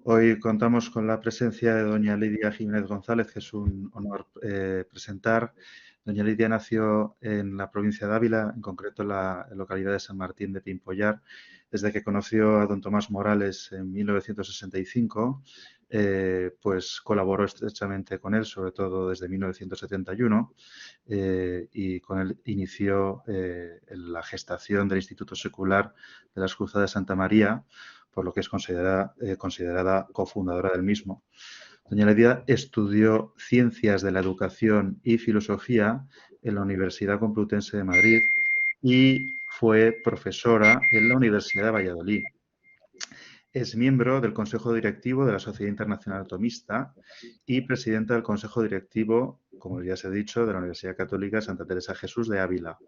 Hoy contamos con la presencia de doña Lidia Jiménez González, que es un honor presentar. Doña Lidia nació en la provincia de Ávila, en concreto en la localidad de San Martín de Pimpollar. Desde que conoció a don Tomás Morales en 1965, pues colaboró estrechamente con él, sobre todo desde 1971, y con él inició la gestación del Instituto Secular de las Cruzadas de Santa María, por lo que es considerada cofundadora del mismo. Doña Lidia estudió Ciencias de la Educación y Filosofía en la Universidad Complutense de Madrid y fue profesora en la Universidad de Valladolid. Es miembro del Consejo Directivo de la Sociedad Internacional Atomista y presidenta del Consejo Directivo, como ya se ha dicho, de la Universidad Católica Santa Teresa Jesús de Ávila.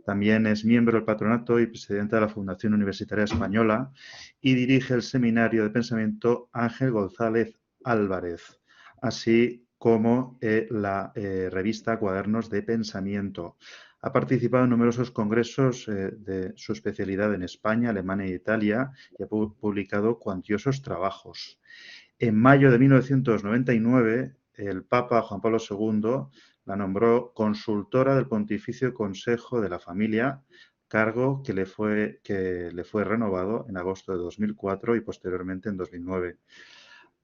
También es miembro del patronato y presidenta de la Fundación Universitaria Española y dirige el Seminario de Pensamiento Ángel González Álvarez, así como la revista Cuadernos de Pensamiento. Ha participado en numerosos congresos de su especialidad en España, Alemania e Italia y ha publicado cuantiosos trabajos. En mayo de 1999, el Papa Juan Pablo II la nombró consultora del Pontificio Consejo de la Familia, cargo que le fue renovado en agosto de 2004 y posteriormente en 2009.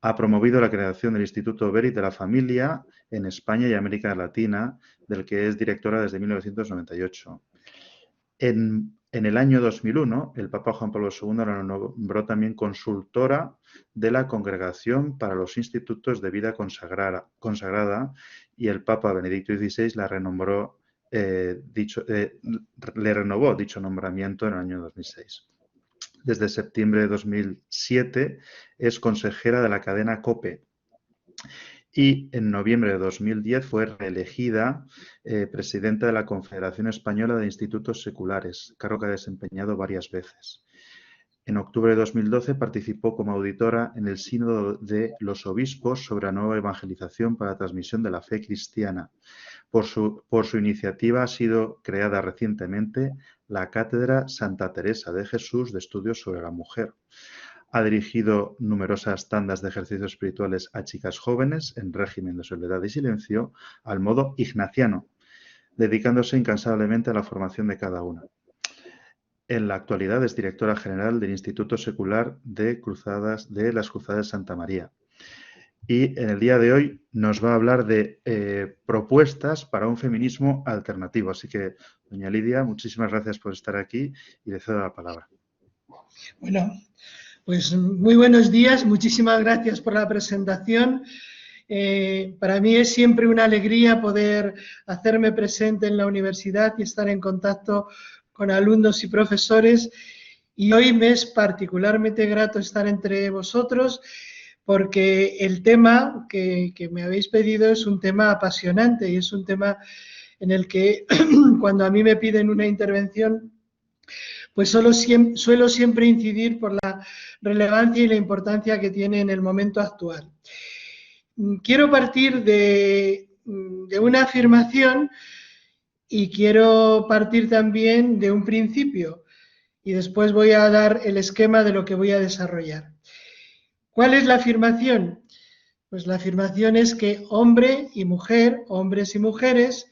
Ha promovido la creación del Instituto Berit de la Familia en España y América Latina, del que es directora desde 1998. En el año 2001, el Papa Juan Pablo II la nombró también consultora de la Congregación para los Institutos de Vida Consagrada y el Papa Benedicto XVI la le renovó dicho nombramiento en el año 2006. Desde septiembre de 2007 es consejera de la cadena COPE y en noviembre de 2010 fue reelegida presidenta de la Confederación Española de Institutos Seculares, cargo que ha desempeñado varias veces. En octubre de 2012 participó como auditora en el Sínodo de los Obispos sobre la nueva evangelización para la transmisión de la fe cristiana. Por su iniciativa ha sido creada recientemente la Cátedra Santa Teresa de Jesús de Estudios sobre la Mujer. Ha dirigido numerosas tandas de ejercicios espirituales a chicas jóvenes en régimen de soledad y silencio, al modo ignaciano, dedicándose incansablemente a la formación de cada una. En la actualidad es directora general del Instituto Secular de las Cruzadas de Santa María. Y en el día de hoy nos va a hablar de propuestas para un feminismo alternativo. Así que, doña Lidia, muchísimas gracias por estar aquí y le cedo la palabra. Bueno, pues muy buenos días, muchísimas gracias por la presentación. Para mí es siempre una alegría poder hacerme presente en la universidad y estar en contacto con alumnos y profesores, y hoy me es particularmente grato estar entre vosotros porque el tema que me habéis pedido es un tema apasionante y es un tema en el que cuando a mí me piden una intervención, pues suelo siempre incidir por la relevancia y la importancia que tiene en el momento actual. Quiero partir de una afirmación y quiero partir también de un principio y después voy a dar el esquema de lo que voy a desarrollar. ¿Cuál es la afirmación? Pues la afirmación es que hombre y mujer, hombres y mujeres,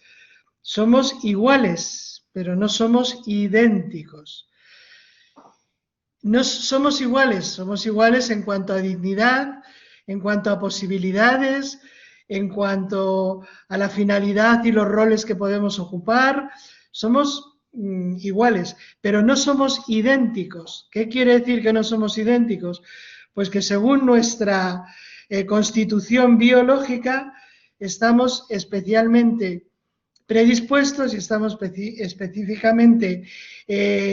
somos iguales, pero no somos idénticos. No somos iguales en cuanto a dignidad, en cuanto a posibilidades, en cuanto a la finalidad y los roles que podemos ocupar. Somos iguales, pero no somos idénticos. ¿Qué quiere decir que no somos idénticos? Pues que según nuestra constitución biológica estamos especialmente predispuestos y estamos específicamente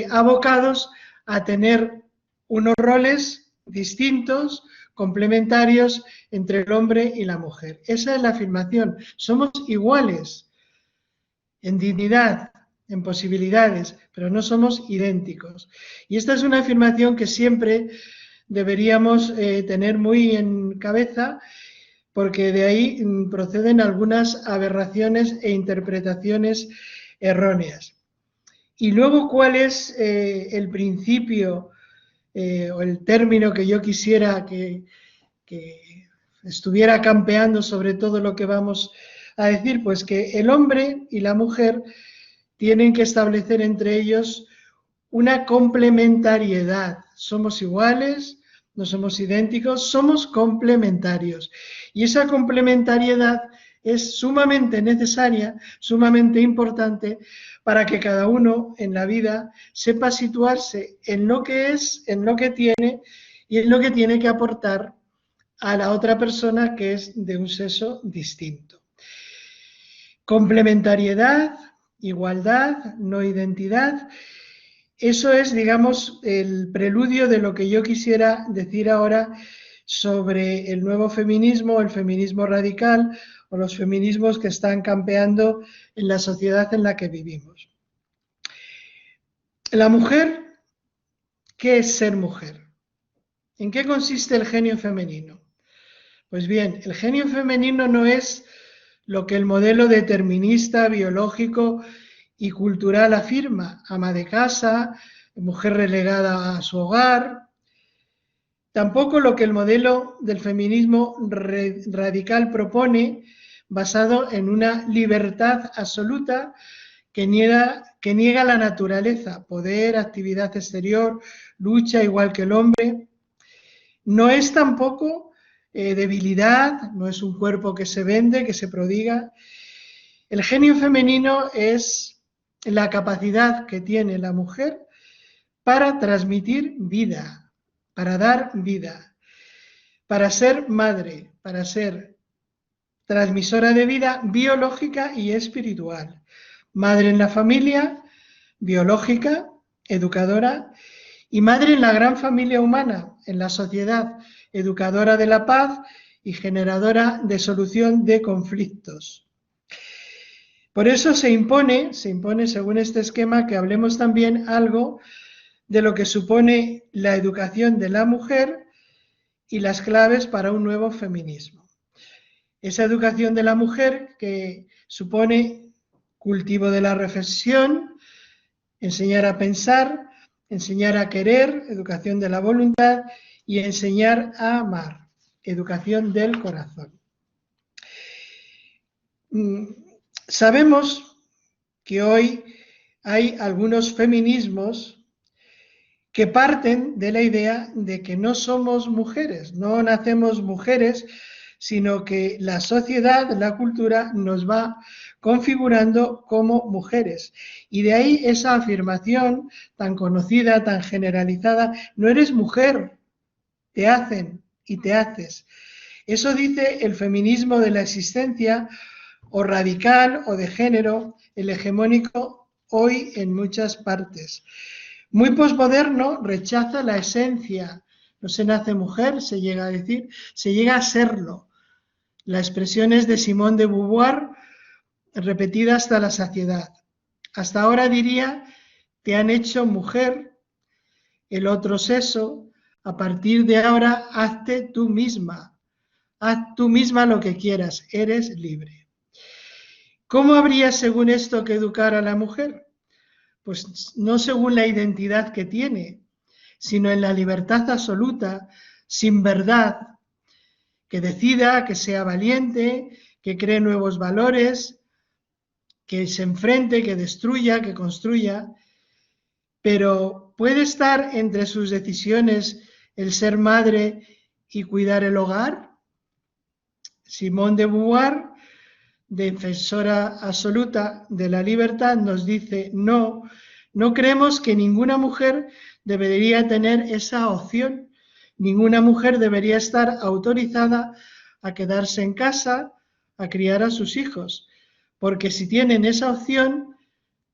abocados a tener unos roles distintos, complementarios entre el hombre y la mujer. Esa es la afirmación. Somos iguales en dignidad, en posibilidades, pero no somos idénticos. Y esta es una afirmación que siempre deberíamos tener muy en cabeza, porque de ahí proceden algunas aberraciones e interpretaciones erróneas. Y luego, ¿cuál es el principio o el término que yo quisiera que que estuviera campeando sobre todo lo que vamos a decir, pues que el hombre y la mujer tienen que establecer entre ellos una complementariedad. Somos iguales, no somos idénticos, somos complementarios. Y esa complementariedad es sumamente necesaria, sumamente importante para que cada uno en la vida sepa situarse en lo que es, en lo que tiene y en lo que tiene que aportar a la otra persona que es de un sexo distinto. Complementariedad, igualdad, no identidad. Eso es, digamos, el preludio de lo que yo quisiera decir ahora sobre el nuevo feminismo, el feminismo radical o los feminismos que están campeando en la sociedad en la que vivimos. La mujer, ¿qué es ser mujer? ¿En qué consiste el genio femenino? Pues bien, el genio femenino no es lo que el modelo determinista, biológico y cultural afirma: ama de casa, mujer relegada a su hogar. Tampoco lo que el modelo del feminismo radical propone, basado en una libertad absoluta que niega la naturaleza, poder, actividad exterior, lucha igual que el hombre. No es tampoco debilidad, no es un cuerpo que se vende, que se prodiga. El genio femenino es la capacidad que tiene la mujer para transmitir vida, para dar vida, para ser madre, para ser transmisora de vida biológica y espiritual. Madre en la familia, biológica, educadora, y madre en la gran familia humana, en la sociedad, educadora de la paz y generadora de solución de conflictos. Por eso se impone según este esquema que hablemos también algo de lo que supone la educación de la mujer y las claves para un nuevo feminismo. Esa educación de la mujer que supone cultivo de la reflexión, enseñar a pensar, enseñar a querer, educación de la voluntad, y enseñar a amar, educación del corazón. Sabemos que hoy hay algunos feminismos que parten de la idea de que no somos mujeres, no nacemos mujeres, sino que la sociedad, la cultura nos va configurando como mujeres. Y de ahí esa afirmación tan conocida, tan generalizada: no eres mujer, te hacen y te haces. Eso dice el feminismo de la existencia, o radical o de género, el hegemónico hoy en muchas partes. Muy posmoderno rechaza la esencia. No se nace mujer, se llega a decir, se llega a serlo. La expresión es de Simone de Beauvoir, repetida hasta la saciedad. Hasta ahora diría: te han hecho mujer, el otro sexo, a partir de ahora hazte tú misma. Haz tú misma lo que quieras, eres libre. ¿Cómo habría, según esto, que educar a la mujer? Pues no según la identidad que tiene, sino en la libertad absoluta, sin verdad, que decida, que sea valiente, que cree nuevos valores, que se enfrente, que destruya, que construya. Pero ¿puede estar entre sus decisiones el ser madre y cuidar el hogar? Simone de Beauvoir, defensora absoluta de la libertad, nos dice: no creemos que ninguna mujer debería tener esa opción. Ninguna mujer debería estar autorizada a quedarse en casa, a criar a sus hijos, porque si tienen esa opción,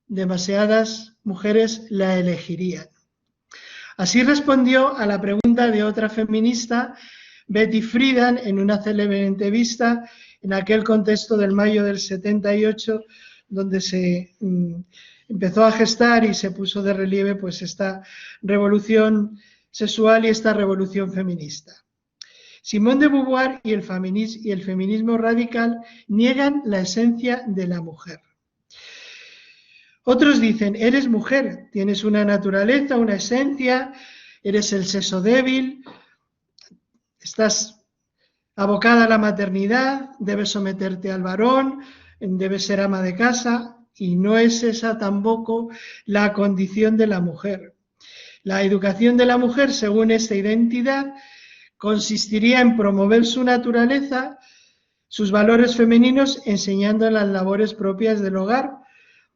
demasiadas mujeres la elegirían. Así respondió a la pregunta de otra feminista, Betty Friedan, en una célebre entrevista en aquel contexto del mayo del 78, donde se empezó a gestar y se puso de relieve pues esta revolución sexual y esta revolución feminista. Simone de Beauvoir y el feminismo radical niegan la esencia de la mujer. Otros dicen: eres mujer, tienes una naturaleza, una esencia, eres el sexo débil, estás abocada a la maternidad, debes someterte al varón, debes ser ama de casa, y no es esa tampoco la condición de la mujer. La educación de la mujer, según esta identidad, consistiría en promover su naturaleza, sus valores femeninos, enseñando las labores propias del hogar,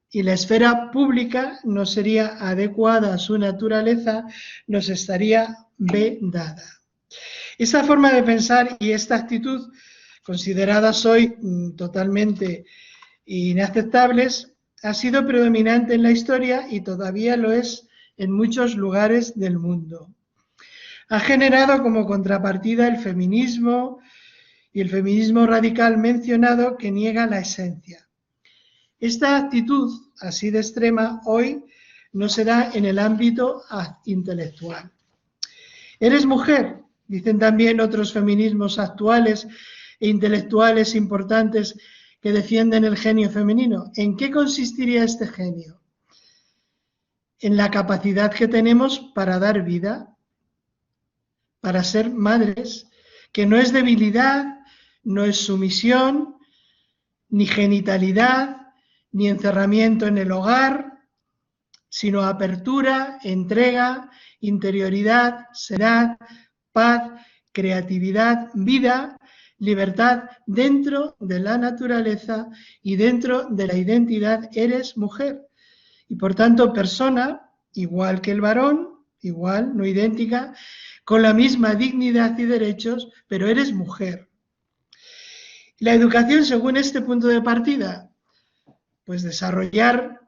y la esfera pública no sería adecuada a su naturaleza, nos estaría vedada. Esta forma de pensar y esta actitud, consideradas hoy totalmente inaceptables, ha sido predominante en la historia y todavía lo es en muchos lugares del mundo. Ha generado como contrapartida el feminismo y el feminismo radical mencionado, que niega la esencia. Esta actitud así de extrema hoy no se da en el ámbito intelectual. ¿Eres mujer?, dicen también otros feminismos actuales e intelectuales importantes que defienden el genio femenino. ¿En qué consistiría este genio? En la capacidad que tenemos para dar vida, para ser madres, que no es debilidad, no es sumisión, ni genitalidad, ni encerramiento en el hogar, sino apertura, entrega, interioridad, serenidad, paz, creatividad, vida, libertad dentro de la naturaleza y dentro de la identidad. Eres mujer y por tanto persona, igual que el varón, igual, no idéntica, con la misma dignidad y derechos, pero eres mujer. La educación, según este punto de partida, pues desarrollar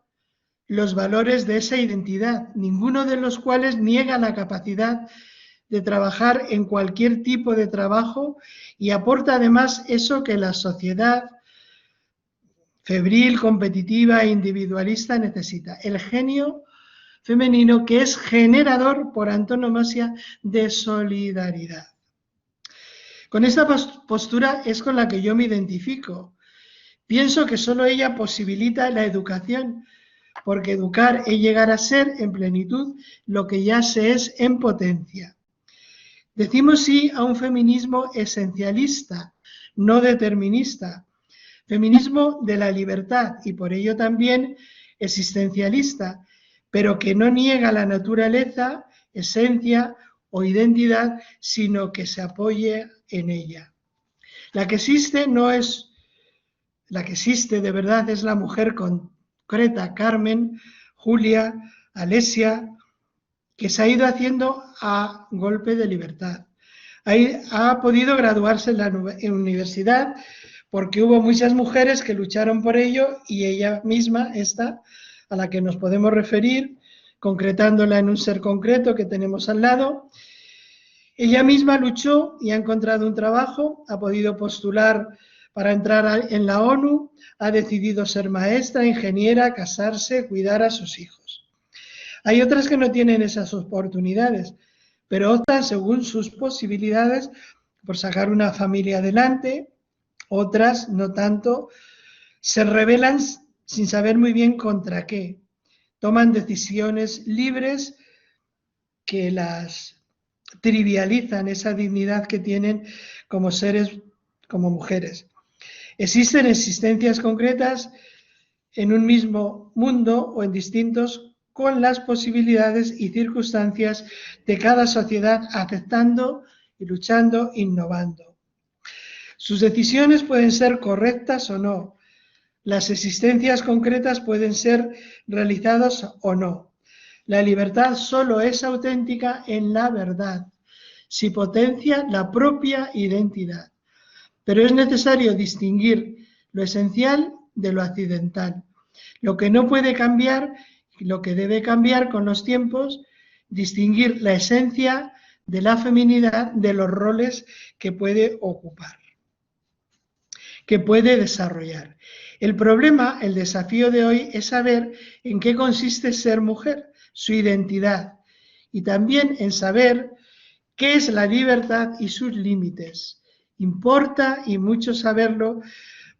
los valores de esa identidad, ninguno de los cuales niega la capacidad de trabajar en cualquier tipo de trabajo, y aporta además eso que la sociedad febril, competitiva e individualista necesita: el genio femenino, que es generador por antonomasia de solidaridad. Con esta postura es con la que yo me identifico. Pienso que solo ella posibilita la educación, porque educar es llegar a ser en plenitud lo que ya se es en potencia. Decimos sí a un feminismo esencialista, no determinista, feminismo de la libertad y por ello también existencialista, pero que no niega la naturaleza, esencia o identidad, sino que se apoye en ella. La que existe de verdad es la mujer concreta, Carmen, Julia, Alesia, que se ha ido haciendo a golpe de libertad. Ha podido graduarse en la universidad porque hubo muchas mujeres que lucharon por ello, y ella misma, esta a la que nos podemos referir, concretándola en un ser concreto que tenemos al lado, ella misma luchó y ha encontrado un trabajo, ha podido postular para entrar en la ONU, ha decidido ser maestra, ingeniera, casarse, cuidar a sus hijos. Hay otras que no tienen esas oportunidades, pero optan según sus posibilidades por sacar una familia adelante. Otras, no tanto, se rebelan sin saber muy bien contra qué. Toman decisiones libres que las trivializan, esa dignidad que tienen como seres, como mujeres. Existen existencias concretas en un mismo mundo o en distintos, con las posibilidades y circunstancias de cada sociedad, aceptando y luchando, innovando. Sus decisiones pueden ser correctas o no. Las existencias concretas pueden ser realizadas o no. La libertad solo es auténtica en la verdad, si potencia la propia identidad. Pero es necesario distinguir lo esencial de lo accidental. Lo que no puede cambiar y lo que debe cambiar con los tiempos, distinguir la esencia de la feminidad de los roles que puede ocupar, que puede desarrollar. El problema, el desafío de hoy es saber en qué consiste ser mujer, su identidad, y también en saber qué es la libertad y sus límites. Importa y mucho saberlo,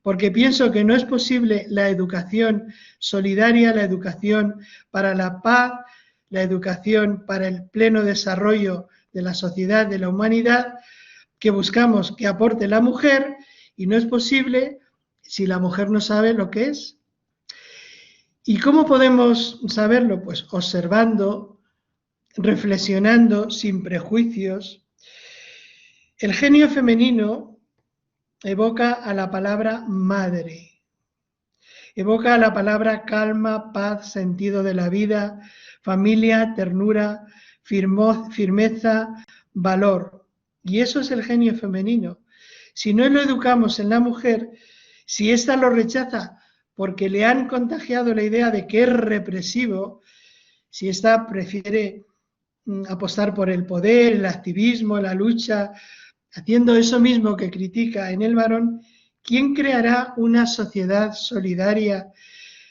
porque pienso que no es posible la educación solidaria, la educación para la paz, la educación para el pleno desarrollo de la sociedad, de la humanidad, que buscamos que aporte la mujer y no es posible si la mujer no sabe lo que es. ¿Y cómo podemos saberlo? Pues observando, reflexionando, sin prejuicios. El genio femenino evoca a la palabra madre, evoca a la palabra calma, paz, sentido de la vida, familia, ternura, firmeza, valor. Y eso es el genio femenino. Si no lo educamos en la mujer, si ésta lo rechaza porque le han contagiado la idea de que es represivo, si ésta prefiere apostar por el poder, el activismo, la lucha, haciendo eso mismo que critica en el varón, ¿quién creará una sociedad solidaria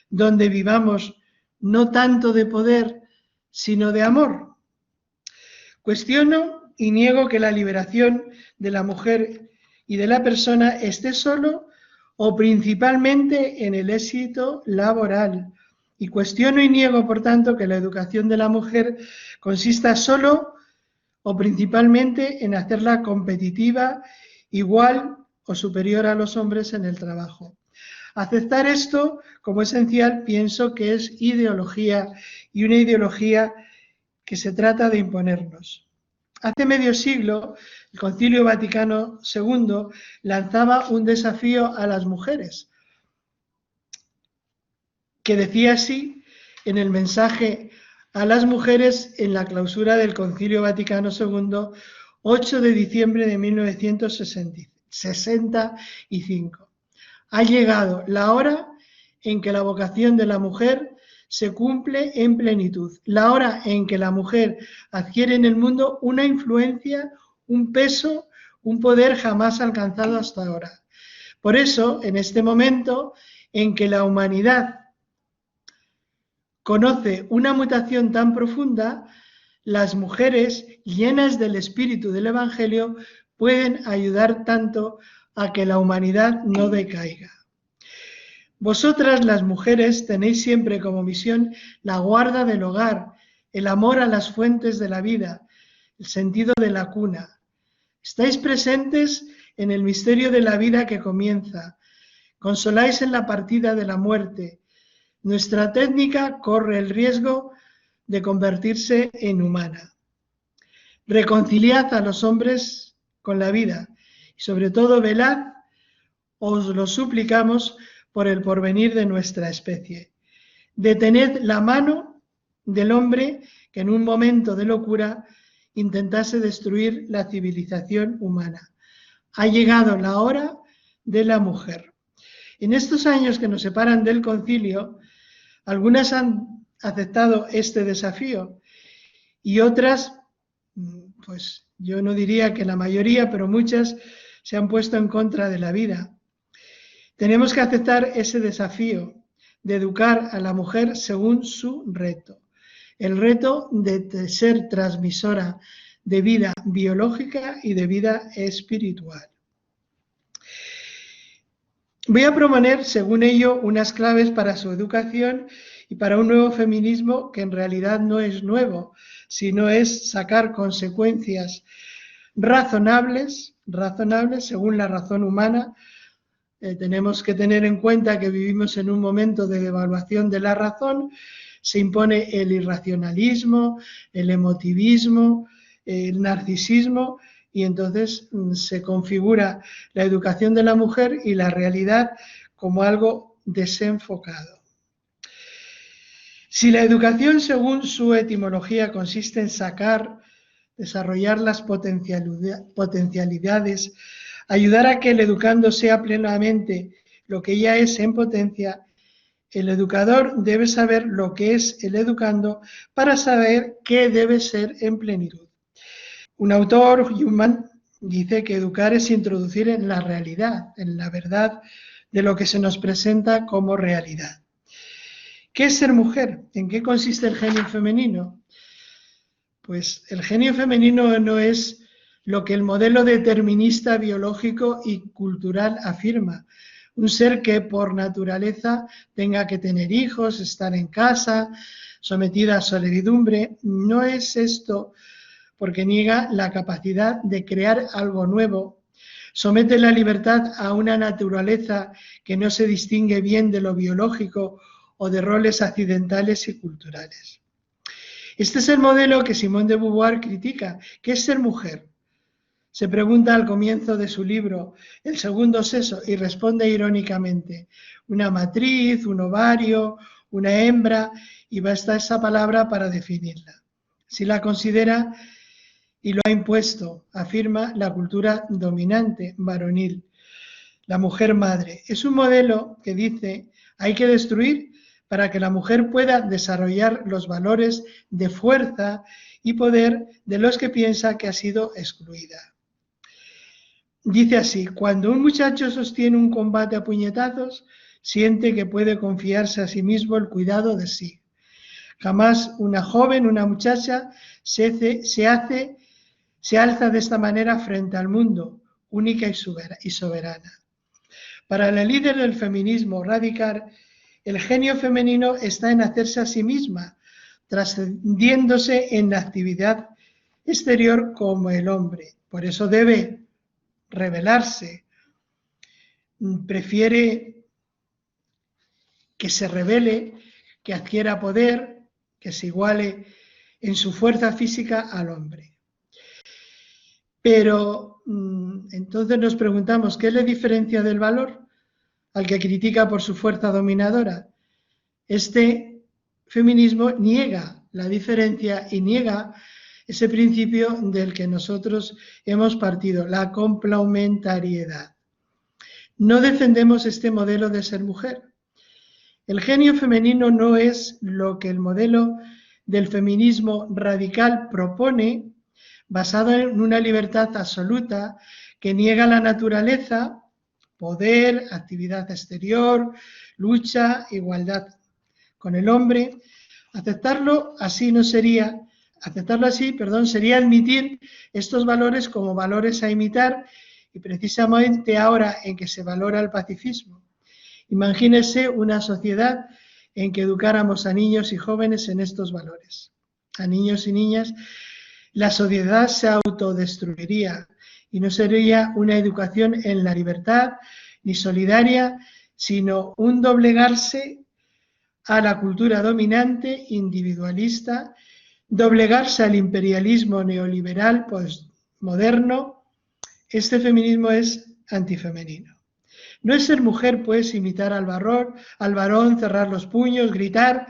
donde vivamos no tanto de poder, sino de amor? Cuestiono y niego que la liberación de la mujer y de la persona esté solo o principalmente en el éxito laboral. Y cuestiono y niego, por tanto, que la educación de la mujer consista solo o principalmente en hacerla competitiva, igual o superior a los hombres en el trabajo. Aceptar esto como esencial pienso que es ideología, y una ideología que se trata de imponernos. Hace medio siglo, el Concilio Vaticano II lanzaba un desafío a las mujeres, que decía así en el mensaje a las mujeres en la clausura del Concilio Vaticano II, 8 de diciembre de 1965. Ha llegado la hora en que la vocación de la mujer se cumple en plenitud, la hora en que la mujer adquiere en el mundo una influencia, un peso, un poder jamás alcanzado hasta ahora. Por eso, en este momento en que la humanidad conoce una mutación tan profunda, las mujeres llenas del espíritu del Evangelio pueden ayudar tanto a que la humanidad no decaiga. Vosotras, las mujeres, tenéis siempre como misión la guarda del hogar, el amor a las fuentes de la vida, el sentido de la cuna. Estáis presentes en el misterio de la vida que comienza, consoláis en la partida de la muerte. Nuestra técnica corre el riesgo de convertirse en humana. Reconciliad a los hombres con la vida y sobre todo velad, os lo suplicamos, por el porvenir de nuestra especie. Detened la mano del hombre que en un momento de locura intentase destruir la civilización humana. Ha llegado la hora de la mujer. En estos años que nos separan del concilio, algunas han aceptado este desafío y otras, pues yo no diría que la mayoría, pero muchas se han puesto en contra de la vida. Tenemos que aceptar ese desafío de educar a la mujer según su reto. El reto de ser transmisora de vida biológica y de vida espiritual. Voy a proponer, según ello, unas claves para su educación y para un nuevo feminismo que en realidad no es nuevo, sino es sacar consecuencias razonables según la razón humana. Tenemos que tener en cuenta que vivimos en un momento de devaluación de la razón, se impone el irracionalismo, el emotivismo, el narcisismo, y entonces se configura la educación de la mujer y la realidad como algo desenfocado. Si la educación, según su etimología, consiste en desarrollar las potencialidades, ayudar a que el educando sea plenamente lo que ella es en potencia, el educador debe saber lo que es el educando para saber qué debe ser en plenitud. Un autor, Human, dice que educar es introducir en la realidad, en la verdad de lo que se nos presenta como realidad. ¿Qué es ser mujer? ¿En qué consiste el genio femenino? Pues el genio femenino no es lo que el modelo determinista biológico y cultural afirma. Un ser que por naturaleza tenga que tener hijos, estar en casa, sometida a servidumbre. No es esto porque niega la capacidad de crear algo nuevo, somete la libertad a una naturaleza que no se distingue bien de lo biológico o de roles accidentales y culturales. Este es el modelo que Simone de Beauvoir critica, que es ser mujer. Se pregunta al comienzo de su libro, El segundo sexo, y responde irónicamente, una matriz, un ovario, una hembra, y basta esa palabra para definirla. Si la considera y lo ha impuesto, afirma la cultura dominante, varonil, la mujer madre. Es un modelo que dice, hay que destruir para que la mujer pueda desarrollar los valores de fuerza y poder de los que piensa que ha sido excluida. Dice así, cuando un muchacho sostiene un combate a puñetazos, siente que puede confiarse a sí mismo el cuidado de sí. Jamás una joven, una muchacha, se alza de esta manera frente al mundo, única y soberana. Para la líder del feminismo radical, el genio femenino está en hacerse a sí misma, trascendiéndose en la actividad exterior como el hombre. Por eso debe rebelarse. Prefiere que se rebele, que adquiera poder, que se iguale en su fuerza física al hombre. Pero entonces nos preguntamos, ¿qué le diferencia del valor al que critica por su fuerza dominadora? Este feminismo niega la diferencia y niega ese principio del que nosotros hemos partido, la complementariedad. No defendemos este modelo de ser mujer. El genio femenino no es lo que el modelo del feminismo radical propone, basado en una libertad absoluta que niega la naturaleza, poder, actividad exterior, lucha, igualdad con el hombre. Aceptarlo así sería admitir estos valores como valores a imitar, y precisamente ahora en que se valora el pacifismo. Imagínese una sociedad en que educáramos a niños y jóvenes en estos valores. A niños y niñas, la sociedad se autodestruiría y no sería una educación en la libertad ni solidaria, sino un doblegarse a la cultura dominante, individualista, doblegarse al imperialismo neoliberal postmoderno. Este feminismo es antifemenino. No es ser mujer, pues, imitar al varón, cerrar los puños, gritar.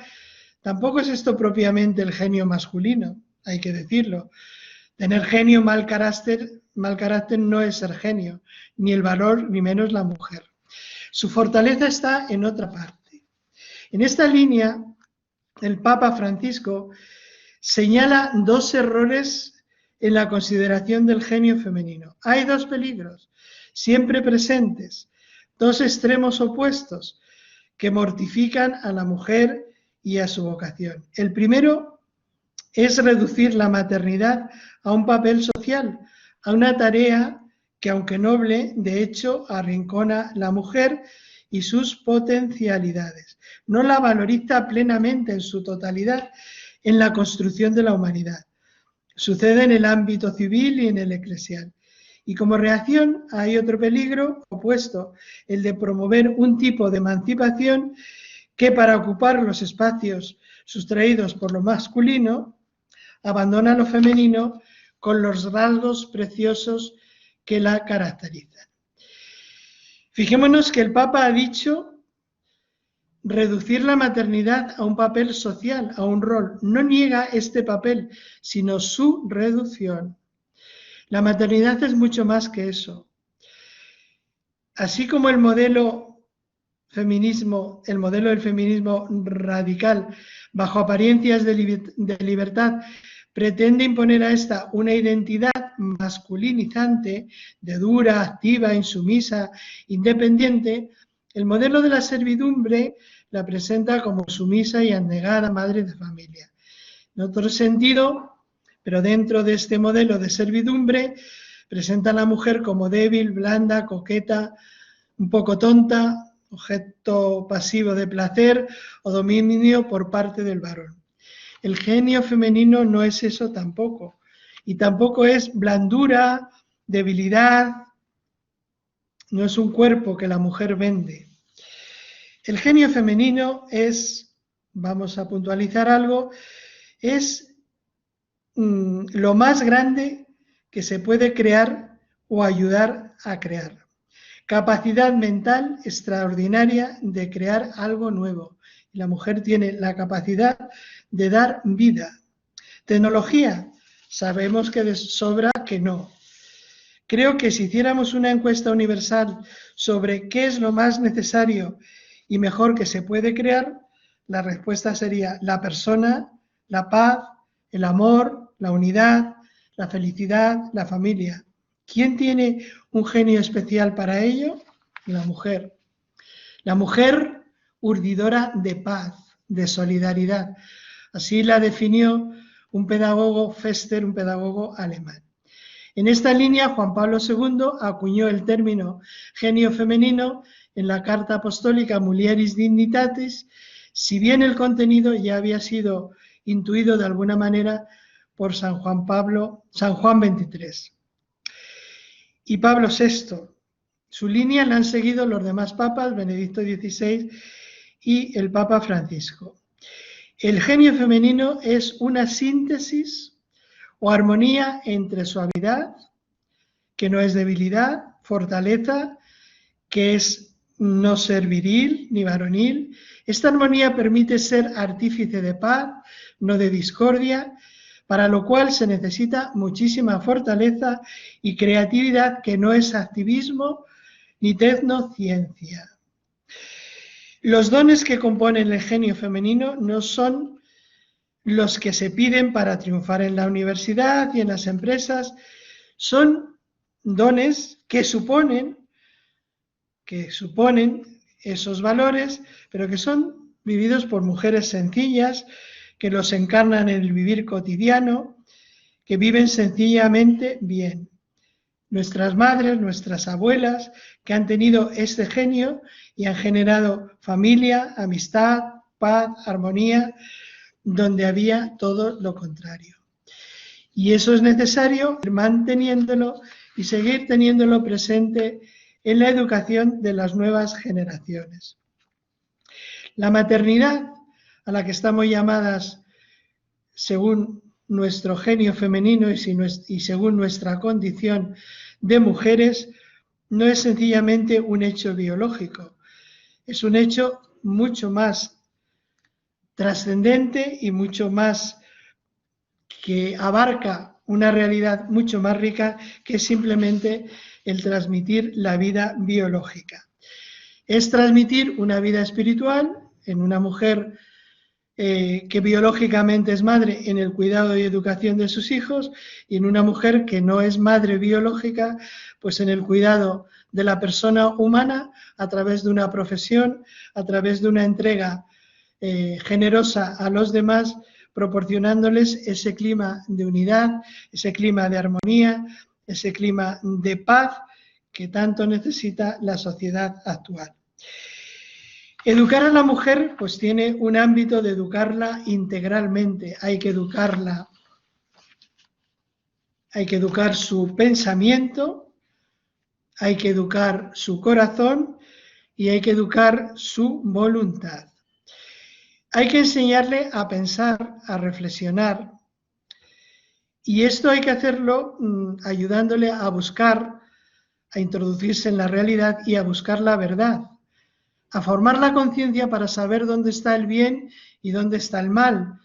Tampoco es esto propiamente el genio masculino, hay que decirlo. Tener genio, mal carácter no es ser genio, ni el valor, ni menos la mujer. Su fortaleza está en otra parte. En esta línea, el Papa Francisco señala dos errores en la consideración del genio femenino. Hay dos peligros, siempre presentes, dos extremos opuestos que mortifican a la mujer y a su vocación. El primero es reducir la maternidad a un papel social, a una tarea que, aunque noble, de hecho arrincona la mujer y sus potencialidades. No la valoriza plenamente en su totalidad en la construcción de la humanidad. Sucede en el ámbito civil y en el eclesial. Y como reacción hay otro peligro opuesto, el de promover un tipo de emancipación que, para ocupar los espacios sustraídos por lo masculino, abandona lo femenino con los rasgos preciosos que la caracterizan. Fijémonos que el Papa ha dicho reducir la maternidad a un papel social, a un rol. No niega este papel, sino su reducción. La maternidad es mucho más que eso. Así como el modelo del feminismo radical, bajo apariencias de libertad, pretende imponer a esta una identidad masculinizante, de dura, activa, insumisa, independiente, el modelo de la servidumbre la presenta como sumisa y abnegada madre de familia. En otro sentido, pero dentro de este modelo de servidumbre, presenta a la mujer como débil, blanda, coqueta, un poco tonta, objeto pasivo de placer o dominio por parte del varón. El genio femenino no es eso tampoco, y tampoco es blandura, debilidad, no es un cuerpo que la mujer vende. El genio femenino es, vamos a puntualizar algo, es lo más grande que se puede crear o ayudar a crear. Capacidad mental extraordinaria de crear algo nuevo. La mujer tiene la capacidad de dar vida. Tecnología, sabemos que de sobra que no. Creo que si hiciéramos una encuesta universal sobre qué es lo más necesario y mejor que se puede crear, la respuesta sería la persona, la paz, el amor, la unidad, la felicidad, la familia. ¿Quién tiene un genio especial para ello? La mujer. La mujer urdidora de paz, de solidaridad. Así la definió un pedagogo, Fester, un pedagogo alemán. En esta línea, Juan Pablo II acuñó el término genio femenino en la Carta Apostólica Mulieris Dignitatis, si bien el contenido ya había sido intuido de alguna manera por San Juan XXIII. Y Pablo VI. Su línea la han seguido los demás papas, Benedicto XVI y el Papa Francisco. El genio femenino es una síntesis o armonía entre suavidad, que no es debilidad, fortaleza, que es no ser viril ni varonil. Esta armonía permite ser artífice de paz, no de discordia, para lo cual se necesita muchísima fortaleza y creatividad, que no es activismo ni tecnociencia. Los dones que componen el genio femenino no son los que se piden para triunfar en la universidad y en las empresas, son dones que suponen esos valores, pero que son vividos por mujeres sencillas, que los encarnan en el vivir cotidiano, que viven sencillamente bien. Nuestras madres, nuestras abuelas, que han tenido este genio y han generado familia, amistad, paz, armonía, donde había todo lo contrario. Y eso es necesario manteniéndolo y seguir teniéndolo presente en la educación de las nuevas generaciones. La maternidad, a la que estamos llamadas según nuestro genio femenino y según nuestra condición de mujeres, no es sencillamente un hecho biológico, es un hecho mucho más trascendente y mucho más que abarca una realidad mucho más rica que simplemente el transmitir la vida biológica. Es transmitir una vida espiritual en una mujer que biológicamente es madre en el cuidado y educación de sus hijos, y en una mujer que no es madre biológica, pues en el cuidado de la persona humana a través de una profesión, a través de una entrega generosa a los demás, proporcionándoles ese clima de unidad, ese clima de armonía, ese clima de paz que tanto necesita la sociedad actual. Educar a la mujer pues tiene un ámbito de educarla integralmente. Hay que educarla, hay que educar su pensamiento, hay que educar su corazón y hay que educar su voluntad. Hay que enseñarle a pensar, a reflexionar, y esto hay que hacerlo ayudándole a buscar, a introducirse en la realidad y a buscar la verdad, a formar la conciencia para saber dónde está el bien y dónde está el mal.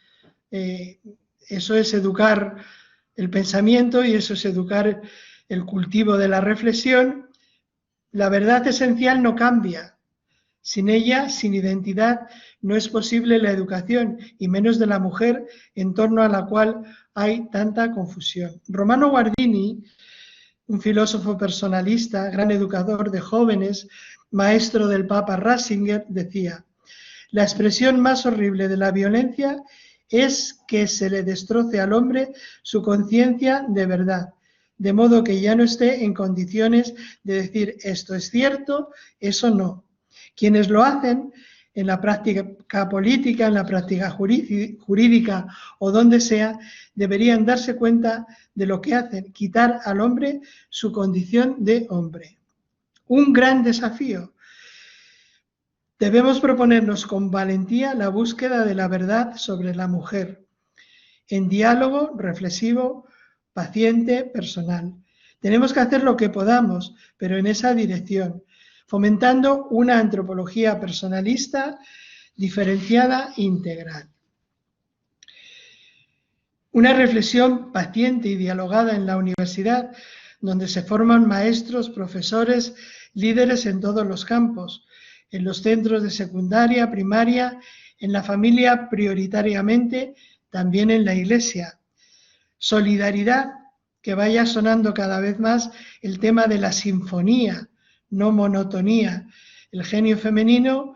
Eso es educar el pensamiento y eso es educar el cultivo de la reflexión. La verdad esencial no cambia. Sin ella, sin identidad, no es posible la educación, y menos de la mujer, en torno a la cual hay tanta confusión. Romano Guardini, un filósofo personalista, gran educador de jóvenes, maestro del Papa Ratzinger, decía: la expresión más horrible de la violencia es que se le destroce al hombre su conciencia de verdad, de modo que ya no esté en condiciones de decir esto es cierto, eso no. Quienes lo hacen en la práctica política, en la práctica jurídica o donde sea, deberían darse cuenta de lo que hacen, quitar al hombre su condición de hombre. Un gran desafío. Debemos proponernos con valentía la búsqueda de la verdad sobre la mujer, en diálogo reflexivo, paciente, personal. Tenemos que hacer lo que podamos, pero en esa dirección, fomentando una antropología personalista, diferenciada e integral. Una reflexión paciente y dialogada en la universidad, donde se forman maestros, profesores, líderes en todos los campos, en los centros de secundaria, primaria, en la familia prioritariamente, también en la iglesia. Solidaridad, que vaya sonando cada vez más el tema de la sinfonía, no monotonía, el genio femenino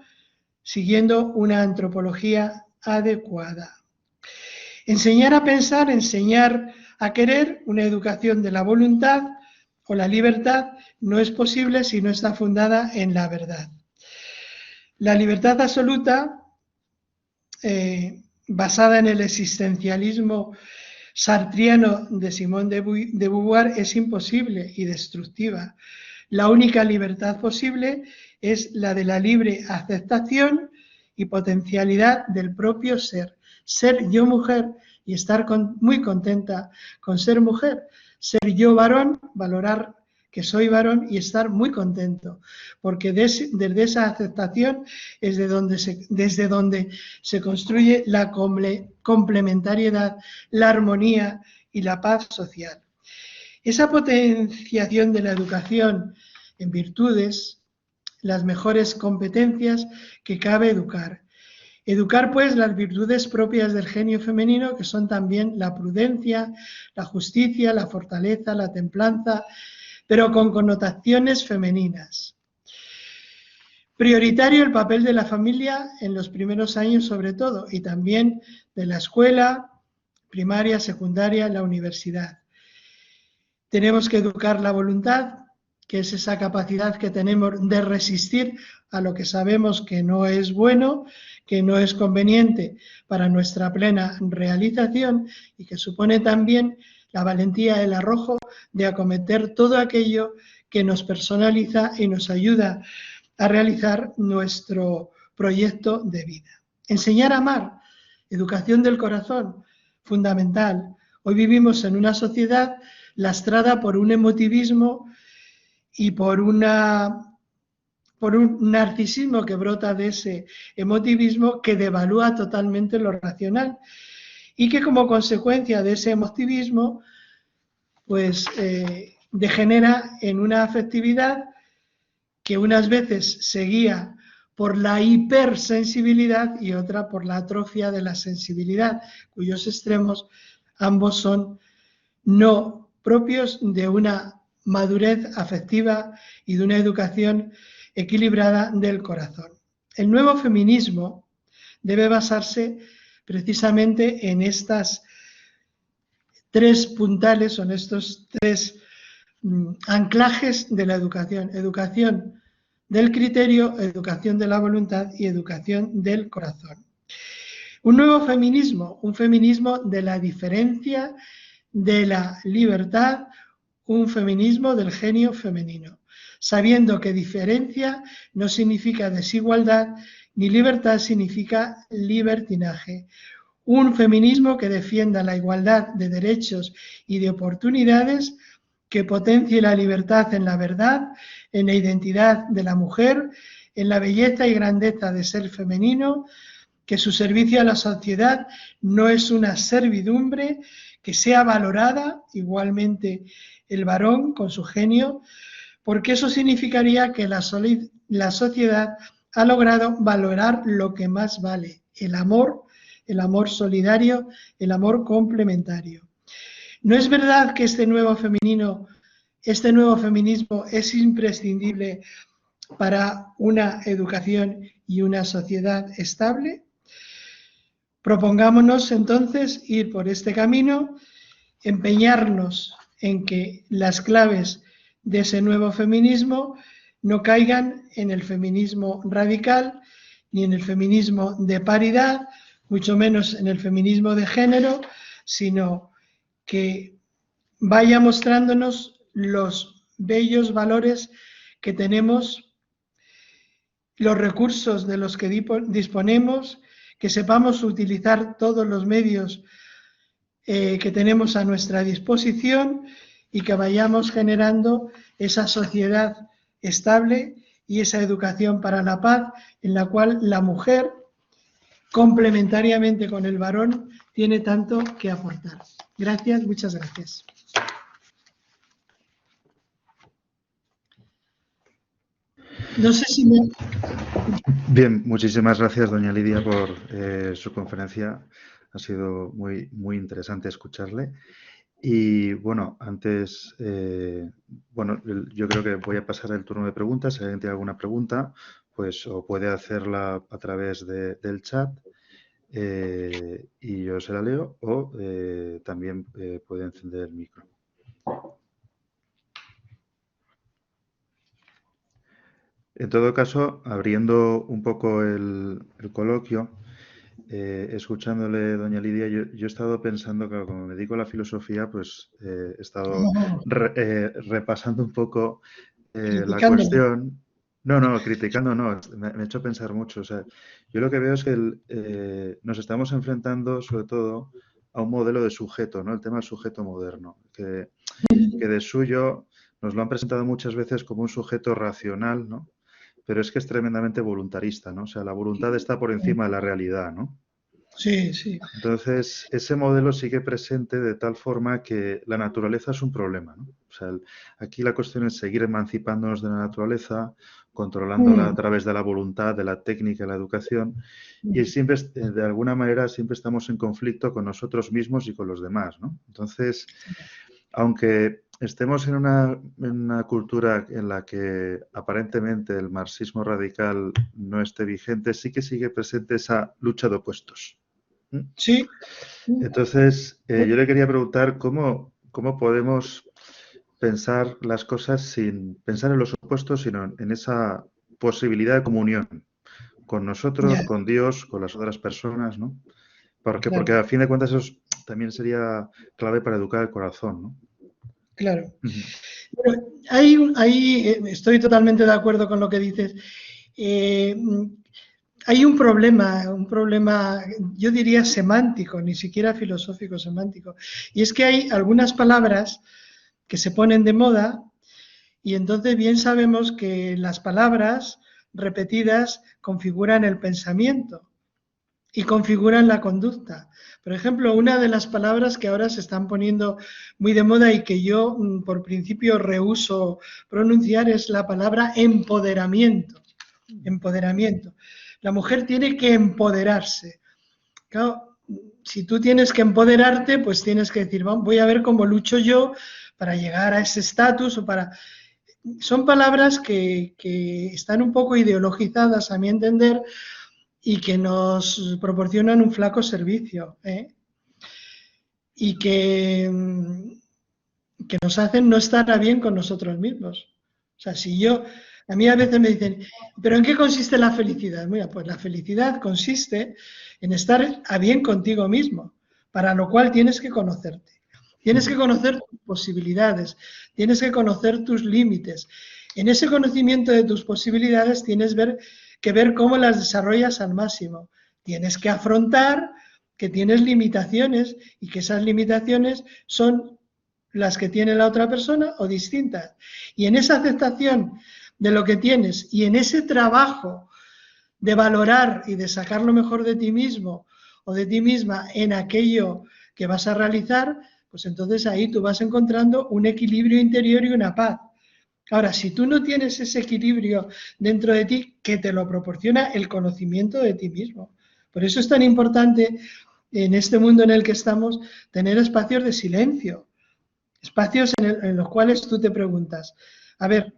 siguiendo una antropología adecuada. Enseñar a pensar, enseñar a querer, una educación de la voluntad o la libertad no es posible si no está fundada en la verdad. La libertad absoluta, basada en el existencialismo sartriano de Simone de Beauvoir, es imposible y destructiva. La única libertad posible es la de la libre aceptación y potencialidad del propio ser. Ser yo mujer y estar muy contenta con ser mujer. Ser yo varón, valorar que soy varón y estar muy contento, porque desde esa aceptación es desde donde se construye la complementariedad, la armonía y la paz social. Esa potenciación de la educación en virtudes, las mejores competencias que cabe educar. Educar, pues, las virtudes propias del genio femenino, que son también la prudencia, la justicia, la fortaleza, la templanza, pero con connotaciones femeninas. Prioritario el papel de la familia en los primeros años sobre todo, y también de la escuela, primaria, secundaria, la universidad. Tenemos que educar la voluntad, que es esa capacidad que tenemos de resistir a lo que sabemos que no es bueno, que no es conveniente para nuestra plena realización y que supone también la valentía, el arrojo de acometer todo aquello que nos personaliza y nos ayuda a realizar nuestro proyecto de vida. Enseñar a amar, educación del corazón, fundamental. Hoy vivimos en una sociedad lastrada por un emotivismo y por un narcisismo que brota de ese emotivismo que devalúa totalmente lo racional y que como consecuencia de ese emotivismo pues degenera en una afectividad que unas veces se guía por la hipersensibilidad y otra por la atrofia de la sensibilidad, cuyos extremos ambos son no propios de una madurez afectiva y de una educación equilibrada del corazón. El nuevo feminismo debe basarse precisamente en estas tres puntales, o en estos tres anclajes de la educación. Educación del criterio, educación de la voluntad y educación del corazón. Un nuevo feminismo, un feminismo de la diferencia, de la libertad, un feminismo del genio femenino, sabiendo que diferencia no significa desigualdad, ni libertad significa libertinaje. Un feminismo que defienda la igualdad de derechos y de oportunidades, que potencie la libertad en la verdad, en la identidad de la mujer, en la belleza y grandeza de ser femenino, que su servicio a la sociedad no es una servidumbre, que sea valorada igualmente el varón con su genio, porque eso significaría que la sociedad ha logrado valorar lo que más vale, el amor solidario, el amor complementario. ¿No es verdad que este nuevo feminismo es imprescindible para una educación y una sociedad estable? Propongámonos entonces ir por este camino, empeñarnos en que las claves de ese nuevo feminismo no caigan en el feminismo radical ni en el feminismo de paridad, mucho menos en el feminismo de género, sino que vaya mostrándonos los bellos valores que tenemos, los recursos de los que disponemos, que sepamos utilizar todos los medios que tenemos a nuestra disposición y que vayamos generando esa sociedad estable y esa educación para la paz en la cual la mujer, complementariamente con el varón, tiene tanto que aportar. Gracias, muchas gracias. No sé si me... Bien, muchísimas gracias, doña Lidia, por su conferencia. Ha sido muy interesante escucharle. Y bueno, antes, yo creo que voy a pasar el turno de preguntas. Si alguien tiene alguna pregunta, pues o puede hacerla a través del chat y yo se la leo, o también puede encender el micro. En todo caso, abriendo un poco el coloquio, escuchándole, doña Lidia, yo he estado pensando que como me dedico a la filosofía, pues he estado repasando un poco la cuestión. No, criticando no, me ha hecho pensar mucho. O sea, yo lo que veo es que nos estamos enfrentando sobre todo a un modelo de sujeto, ¿no? El tema del sujeto moderno, que de suyo nos lo han presentado muchas veces como un sujeto racional, ¿no? Pero es que es tremendamente voluntarista, ¿no? O sea, la voluntad está por encima de la realidad, ¿no? Sí, sí. Entonces, ese modelo sigue presente de tal forma que la naturaleza es un problema, ¿no? O sea, aquí la cuestión es seguir emancipándonos de la naturaleza, controlándola a través de la voluntad, de la técnica, de la educación, y siempre, de alguna manera, siempre estamos en conflicto con nosotros mismos y con los demás, ¿no? Entonces, aunque estemos en una cultura en la que aparentemente el marxismo radical no esté vigente, sí que sigue presente esa lucha de opuestos. Sí. Entonces, yo le quería preguntar cómo podemos pensar las cosas sin pensar en los opuestos, sino en esa posibilidad de comunión con nosotros, con Dios, con las otras personas, ¿no? Porque a fin de cuentas eso también sería clave para educar el corazón, ¿no? Claro. Bueno, ahí estoy totalmente de acuerdo con lo que dices. Hay un problema, yo diría semántico, ni siquiera filosófico, semántico. Y es que hay algunas palabras que se ponen de moda y entonces bien sabemos que las palabras repetidas configuran el pensamiento y configuran la conducta. Por ejemplo, una de las palabras que ahora se están poniendo muy de moda y que yo por principio rehúso pronunciar es la palabra empoderamiento. Empoderamiento. La mujer tiene que empoderarse. Claro, si tú tienes que empoderarte, pues tienes que decir, voy a ver cómo lucho yo para llegar a ese estatus o para... Son palabras que están un poco ideologizadas, a mi entender, y que nos proporcionan un flaco servicio, y que nos hacen no estar a bien con nosotros mismos. O sea, a mí a veces me dicen, ¿pero en qué consiste la felicidad? Mira, pues la felicidad consiste en estar a bien contigo mismo, para lo cual tienes que conocerte. Tienes que conocer tus posibilidades, tienes que conocer tus límites. En ese conocimiento de tus posibilidades tienes que ver cómo las desarrollas al máximo. Tienes que afrontar que tienes limitaciones y que esas limitaciones son las que tiene la otra persona o distintas. Y en esa aceptación de lo que tienes y en ese trabajo de valorar y de sacar lo mejor de ti mismo o de ti misma en aquello que vas a realizar, pues entonces ahí tú vas encontrando un equilibrio interior y una paz. Ahora, si tú no tienes ese equilibrio dentro de ti, que te lo proporciona el conocimiento de ti mismo. Por eso es tan importante en este mundo en el que estamos tener espacios de silencio, espacios en los cuales tú te preguntas, a ver,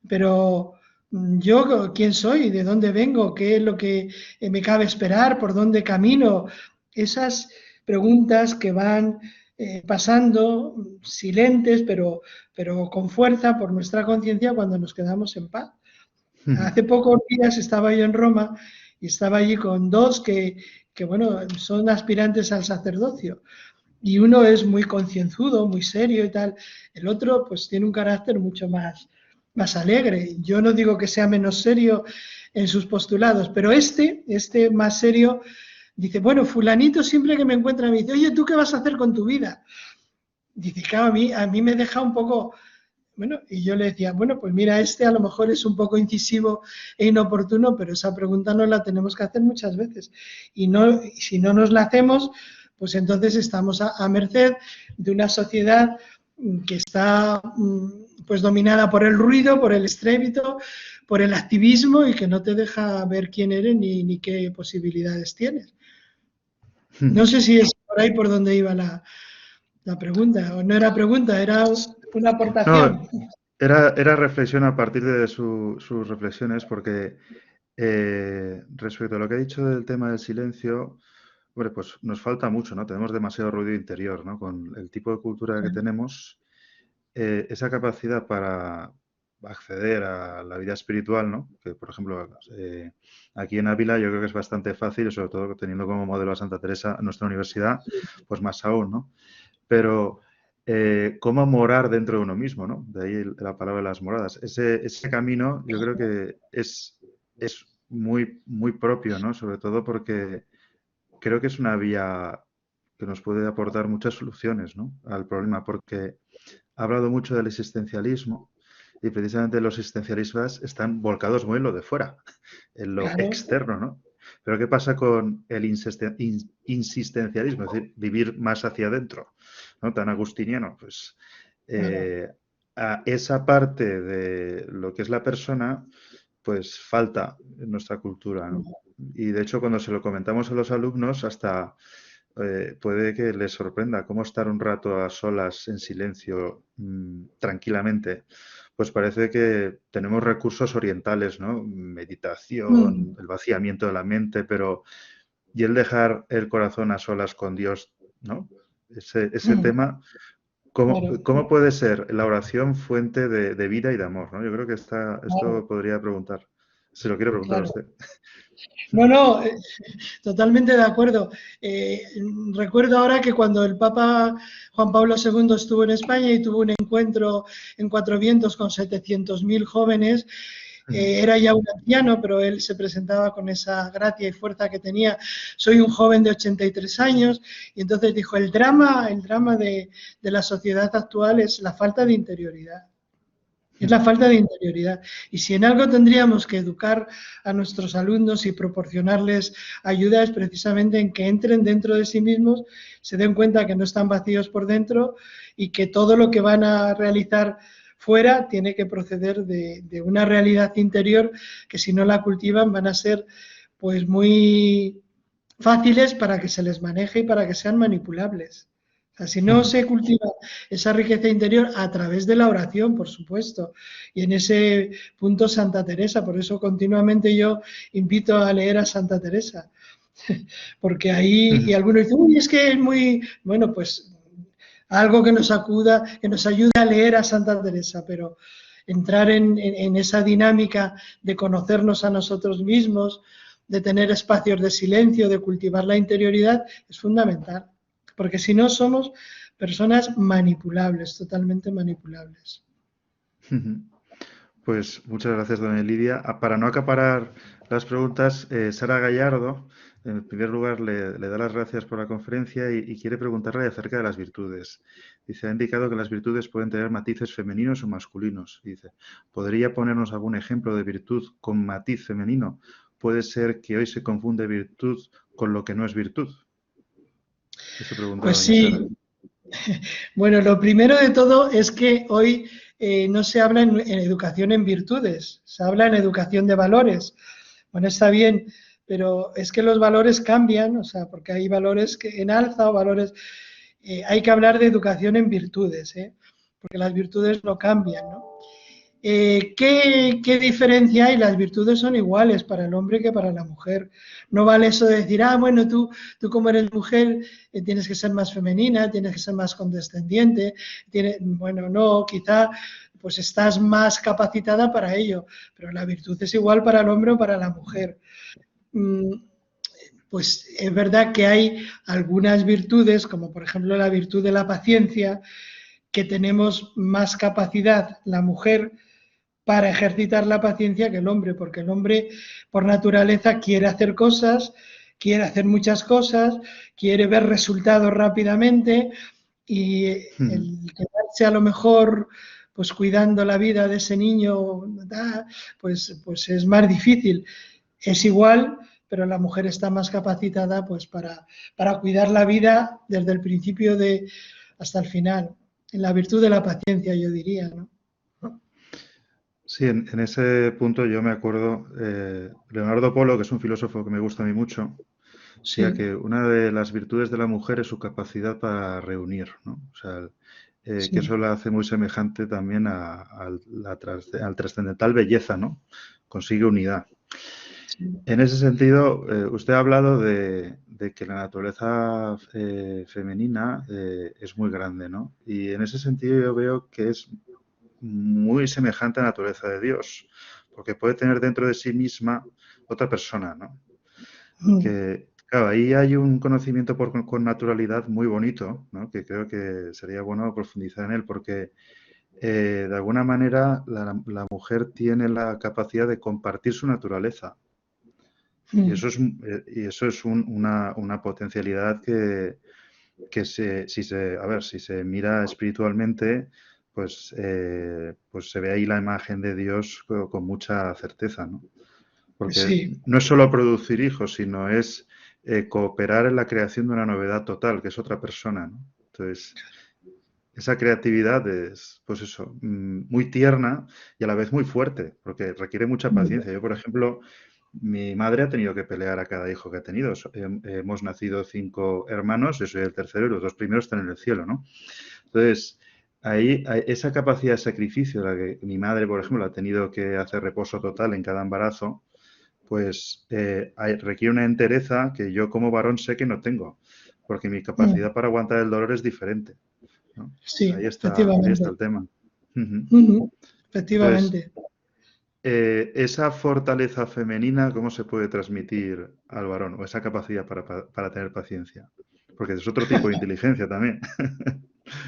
pero yo quién soy, de dónde vengo, qué es lo que me cabe esperar, por dónde camino, esas preguntas que van pasando silentes, pero con fuerza por nuestra conciencia cuando nos quedamos en paz. Hace pocos días estaba yo en Roma y estaba allí con dos que bueno, son aspirantes al sacerdocio. Y uno es muy concienzudo, muy serio y tal. El otro, pues, tiene un carácter mucho más alegre. Yo no digo que sea menos serio en sus postulados, pero este más serio, dice, bueno, fulanito siempre que me encuentra me dice, oye, ¿tú qué vas a hacer con tu vida? Dice, claro, a mí me deja un poco... Bueno, y yo le decía, bueno, pues mira, a lo mejor es un poco incisivo e inoportuno, pero esa pregunta nos la tenemos que hacer muchas veces. Y si no nos la hacemos, pues entonces estamos a merced de una sociedad que está pues dominada por el ruido, por el estrépito, por el activismo y que no te deja ver quién eres ni qué posibilidades tienes. No sé si es por ahí por donde iba la pregunta, o no era pregunta, era una No, aportación. era reflexión a partir de sus reflexiones, porque respecto a lo que ha dicho del tema del silencio, hombre, pues nos falta mucho, ¿no? Tenemos demasiado ruido interior, ¿no? Con el tipo de cultura que tenemos, esa capacidad para acceder a la vida espiritual, ¿no? Que, por ejemplo, aquí en Ávila yo creo que es bastante fácil, sobre todo teniendo como modelo a Santa Teresa en nuestra universidad, pues más aún, ¿no? Pero cómo morar dentro de uno mismo, ¿no? De ahí la palabra de las moradas. Ese camino yo creo que es muy, muy propio, ¿no? Sobre todo porque creo que es una vía que nos puede aportar muchas soluciones, ¿no? Al problema, porque ha hablado mucho del existencialismo y precisamente los existencialistas están volcados muy en lo de fuera, en lo Claro, externo, ¿no? Pero ¿qué pasa con el insistencialismo? Es decir, vivir más hacia adentro, ¿no? Tan agustiniano, pues claro. a esa parte de lo que es la persona, pues falta en nuestra cultura, ¿no? Y de hecho, cuando se lo comentamos a los alumnos, hasta puede que les sorprenda cómo estar un rato a solas, en silencio, tranquilamente. Pues parece que tenemos recursos orientales, ¿no? Meditación, el vaciamiento de la mente, pero y el dejar el corazón a solas con Dios, ¿no? Ese tema, Claro, ¿cómo puede ser la oración fuente de vida y de amor, ¿no? Yo creo que claro, esto podría preguntar. Se lo quiero preguntar a claro. usted. No, no, totalmente de acuerdo. Eh, Recuerdo ahora que cuando el Papa Juan Pablo II estuvo en España y tuvo un encuentro en Cuatro Vientos con 700.000 jóvenes, era ya un anciano, pero él se presentaba con esa gracia y fuerza que tenía. Soy un joven de 83 años y entonces dijo, el drama de la sociedad actual es la falta de interioridad. Es la falta de interioridad. Y si en algo tendríamos que educar a nuestros alumnos y proporcionarles ayuda es precisamente en que entren dentro de sí mismos, se den cuenta que no están vacíos por dentro y que todo lo que van a realizar fuera tiene que proceder de una realidad interior que si no la cultivan van a ser pues muy fáciles para que se les maneje y para que sean manipulables. O sea, si no se cultiva esa riqueza interior a través de la oración, por supuesto, y en ese punto Santa Teresa, por eso continuamente yo invito a leer a Santa Teresa, porque ahí, y algunos dicen, uy, es que es muy, bueno, pues algo que nos acuda, que nos ayude a leer a Santa Teresa, pero entrar en esa dinámica de conocernos a nosotros mismos, de tener espacios de silencio, de cultivar la interioridad, es fundamental, porque si no somos personas manipulables, totalmente manipulables. Pues muchas gracias, doña Lidia. Para no acaparar las preguntas, Sara Gallardo, en primer lugar, le da las gracias por la conferencia y quiere preguntarle acerca de las virtudes. Dice, ha indicado que las virtudes pueden tener matices femeninos o masculinos. Dice, ¿podría ponernos algún ejemplo de virtud con matiz femenino? ¿Puede ser que hoy se confunde virtud con lo que no es virtud? Eso pregunta Pues doña Sara. sí, bueno, lo primero de todo es que hoy no se habla en educación en virtudes, se habla en educación de valores. Bueno, está bien, pero es que los valores cambian, o sea, porque hay valores que en alza o valores... hay que hablar de educación en virtudes, porque las virtudes no cambian, ¿no? ¿Qué diferencia hay? Las virtudes son iguales para el hombre que para la mujer. No vale eso de decir, ah, bueno, tú como eres mujer tienes que ser más femenina, tienes que ser más condescendiente. Bueno, no, quizá pues estás más capacitada para ello, pero la virtud es igual para el hombre o para la mujer. pues es verdad que hay algunas virtudes, como por ejemplo la virtud de la paciencia, que tenemos más capacidad la mujer para ejercitar la paciencia que el hombre, porque el hombre por naturaleza quiere hacer cosas, quiere hacer muchas cosas, quiere ver resultados rápidamente y el quedarse a lo mejor pues cuidando la vida de ese niño, pues es más difícil. Es igual, pero la mujer está más capacitada pues para cuidar la vida desde el principio hasta el final, en la virtud de la paciencia, yo diría, ¿no? Sí, en ese punto yo me acuerdo, Leonardo Polo, que es un filósofo que me gusta a mí mucho, decía Sí, que una de las virtudes de la mujer es su capacidad para reunir, ¿no? O sea, que sí, eso la hace muy semejante también al trascendental belleza, ¿no? Consigue unidad. sí. En ese sentido, usted ha hablado de que la naturaleza femenina es muy grande, ¿no? Y en ese sentido yo veo que es muy semejante a la naturaleza de Dios, porque puede tener dentro de sí misma otra persona, ¿no? Mm, Que, claro, ahí hay un conocimiento con naturalidad muy bonito, ¿no? Que creo que sería bueno profundizar en él, porque de alguna manera la mujer tiene la capacidad de compartir su naturaleza. Y mm. eso es una potencialidad si se mira espiritualmente, pues se ve ahí la imagen de Dios con mucha certeza, ¿no? Porque Sí, no es solo producir hijos, sino es cooperar en la creación de una novedad total, que es otra persona, ¿no? Entonces, esa creatividad es, pues eso, muy tierna y a la vez muy fuerte, porque requiere mucha paciencia. Yo, por ejemplo, mi madre ha tenido que pelear a cada hijo que ha tenido. Hemos nacido 5 hermanos, yo soy el tercero y los 2 primeros están en el cielo, ¿no? Entonces, ahí esa capacidad de sacrificio, la que mi madre, por ejemplo, ha tenido que hacer reposo total en cada embarazo, pues requiere una entereza que yo como varón sé que no tengo, porque mi mm, capacidad para aguantar el dolor es diferente, ¿no? sí, Ahí está efectivamente. el tema. Ujú. Ujú, Entonces, efectivamente. esa fortaleza femenina, ¿cómo se puede transmitir al varón? O esa capacidad para tener paciencia. Porque es otro tipo de inteligencia también.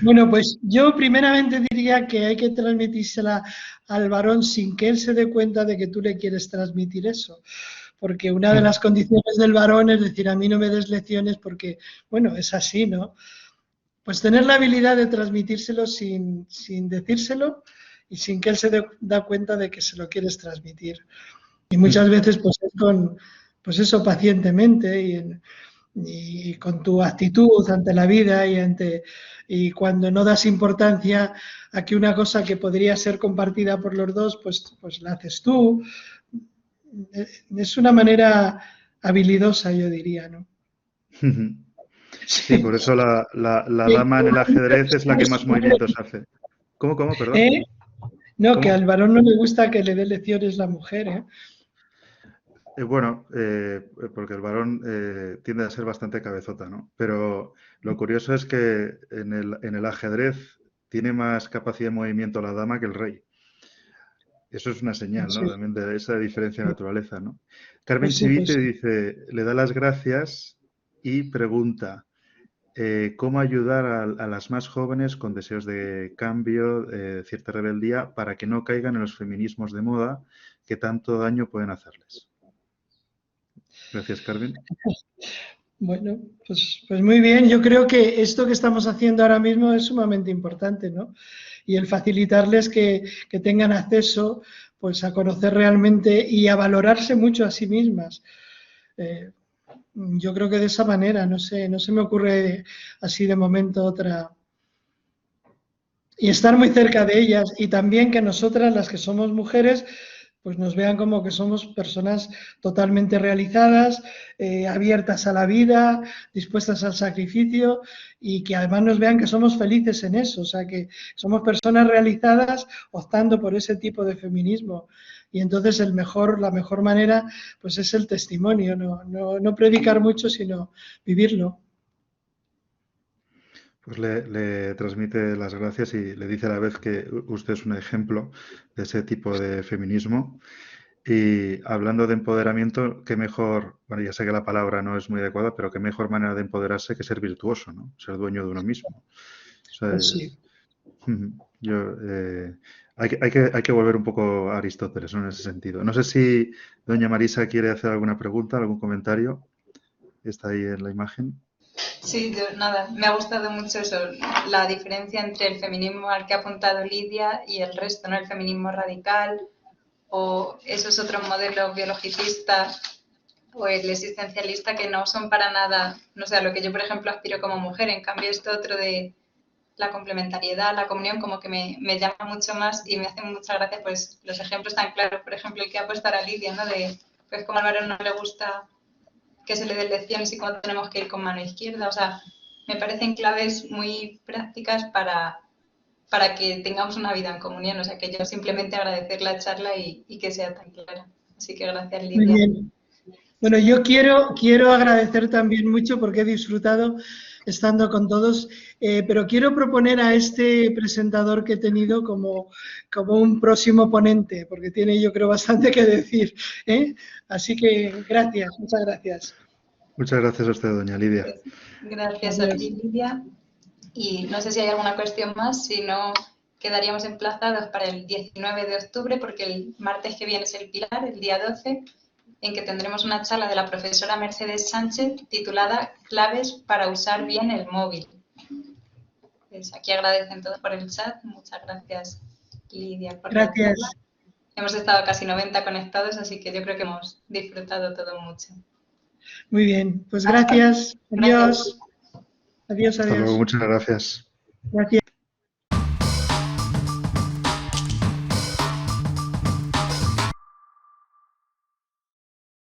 Bueno, pues yo primeramente diría que hay que transmitírsela al varón sin que él se dé cuenta de que tú le quieres transmitir eso. Porque una de las condiciones del varón es decir, a mí no me des lecciones porque, bueno, es así, ¿no? Pues tener la habilidad de transmitírselo sin decírselo y sin que él da cuenta de que se lo quieres transmitir. Y muchas veces, pues es pues eso, pacientemente y con tu actitud ante la vida y cuando no das importancia a que una cosa que podría ser compartida por los dos, pues la haces tú. Es una manera habilidosa, yo diría, ¿no? Sí, por Sí. eso la dama en el ajedrez es la que más movimientos hace. ¿Cómo? Perdón. ¿Eh? No, que ¿Cómo? al varón no le gusta que le dé lecciones la mujer, ¿eh? Bueno, porque el varón tiende a ser bastante cabezota, ¿no? Pero lo curioso es que en el ajedrez tiene más capacidad de movimiento la dama que el rey. Eso es una señal, ¿no? Sí, También de esa diferencia de naturaleza, ¿no? Carmen por Chivite supuesto. dice, le da las gracias y pregunta, ¿cómo ayudar a las más jóvenes con deseos de cambio, cierta rebeldía, para que no caigan en los feminismos de moda que tanto daño pueden hacerles? Gracias, Carmen. Bueno, pues muy bien. Yo creo que esto que estamos haciendo ahora mismo es sumamente importante, ¿no? Y el facilitarles que tengan acceso pues a conocer realmente y a valorarse mucho a sí mismas. Eh, yo creo que de esa manera, no se me ocurre así de momento otra. Y estar muy cerca de ellas y también que nosotras, las que somos mujeres, pues nos vean como que somos personas totalmente realizadas, abiertas a la vida, dispuestas al sacrificio y que además nos vean que somos felices en eso, o sea, que somos personas realizadas optando por ese tipo de feminismo. Y entonces la mejor manera pues es el testimonio, no predicar mucho, sino vivirlo. Pues le transmite las gracias y le dice a la vez que usted es un ejemplo de ese tipo de feminismo. Y hablando de empoderamiento, qué mejor, bueno, ya sé que la palabra no es muy adecuada, pero qué mejor manera de empoderarse que ser virtuoso, ¿no? Ser dueño de uno mismo. O sea, Pues sí. yo, hay que volver un poco a Aristóteles, ¿no? En ese sentido. No sé si doña Marisa quiere hacer alguna pregunta, algún comentario. Está ahí en la imagen. Sí, nada, me ha gustado mucho eso, la diferencia entre el feminismo al que ha apuntado Lidia y el resto, ¿no? El feminismo radical o esos otros modelos biologicistas o el existencialista que no son para nada, no sé, a lo que yo, por ejemplo, aspiro como mujer. En cambio, esto otro de la complementariedad, la comunión, como que me llama mucho más y me hace mucha gracia, pues, los ejemplos tan claros, por ejemplo, el que ha puesto ahora Lidia, ¿no? De, pues, como al varón no le gusta que se le den lecciones y cómo tenemos que ir con mano izquierda. O sea, me parecen claves muy prácticas para que tengamos una vida en comunión. O sea, que yo simplemente agradecer la charla y que sea tan clara. Así que gracias, Muy Lidia. bien. Bueno, yo quiero agradecer también mucho porque he disfrutado estando con todos, pero quiero proponer a este presentador que he tenido como un próximo ponente, porque tiene, yo creo, bastante que decir, ¿eh? Así que gracias, muchas gracias. Muchas gracias a usted, doña Lidia. Pues, gracias a ti, Lidia. Y no sé si hay alguna cuestión más, si no, quedaríamos emplazados para el 19 de octubre, porque el martes que viene es el Pilar, el día 12, en que tendremos una charla de la profesora Mercedes Sánchez titulada Claves para usar bien el móvil. Pues aquí agradecen todos por el chat. Muchas gracias, Lidia, por la charla. Hemos estado casi 90 conectados, así que yo creo que hemos disfrutado todo mucho. Muy bien, pues gracias. Adiós. Adiós, Hasta luego, adiós. muchas gracias. Gracias.